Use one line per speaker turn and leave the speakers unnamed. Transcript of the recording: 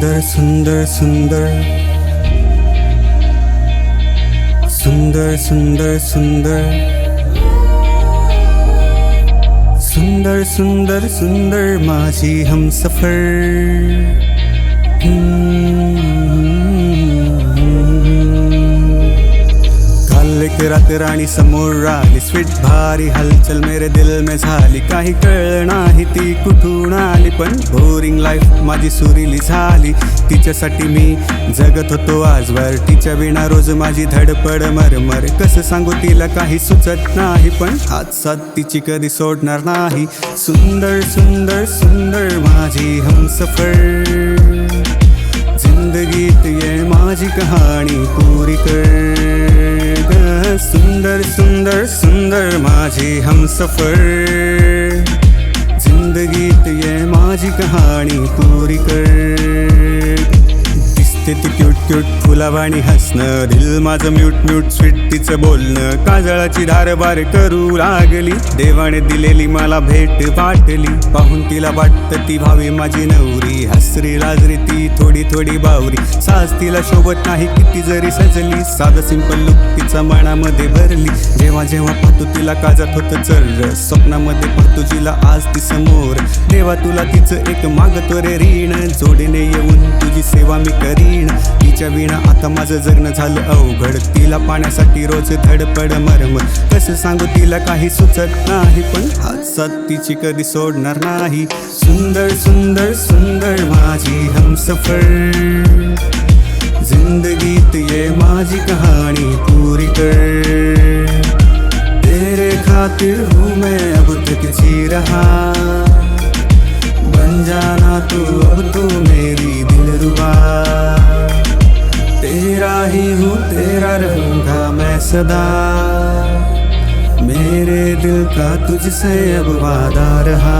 सुंदर सुंदर सुंदर सुंदर सुंदर सुंदर सुंदर सुंदर सुंदर माझी हमसफर। काल एक रात राणी समोर आली, स्वीट भारी हलचल मेरे दिल में झाली। काही कळलं नाही ती कुठून आली, पण बोरिंग लाईफ माझी सुरीली झाली। तिच्यासाठी मी जगत होतो आजवर, तिच्या विना रोज माझी धडपड मरमर। कसं सांगू तिला काही सुचत नाही, पण हात साथ तिची कधी सोडणार नाही। सुंदर सुंदर सुंदर माझी हमसफर, जिंदगीत ये माझी कहाणी पूरी कर। सुंदर सुंदर सुंदर माझी हमसफर, जिंदगीत ये माझी कहाणी पूरी कर। दिसते ती क्यूट क्यूट फुलावाणी हसणं, दिल माझं म्यूट म्यूट स्वीट तिचं बोलणं। काजळाची धारबार करू लागली, देवाने दिलेली मला भेट वाटली। पाहून तिला वाटतं ती व्हावी माझी नवरी, हसरी लाजरी ती थोडी थोडी बावरी। साज तिला शोभत नाही किती जरी सजली, साधं सिंपल लुक तिचा मनामध्ये भरली। जेव्हा जेव्हा पाहतो तिला काजात होतं चर्र, स्वप्नामध्ये पाहतो जिला आज ती समोर। देवा तुला तिचं एक मागतो रे ऋण, जोडीने येऊन तुझी सेवा मी करीन। तिच्या विना आता माझं जगणं झालं अवघड, तिला पाण्यासाठी रोज धडपड मरमर। कसं सांगू तिला काही सुचत नाही, पण हात साथ तिची कधी सोडणार नाही। सुंदर सुंदर सुंदर माझी हमसफर, जिंदगीत ये माझी कहानी पूरी कर। तेरे खातिर हूँ मैं अब तक जी रहा, बन जाना तू अब तो मेरी दिलरुबा। तेरा ही हूँ तेरा रहूँगा मैं सदा, मेरे दिल का तुझसे अब वादा रहा।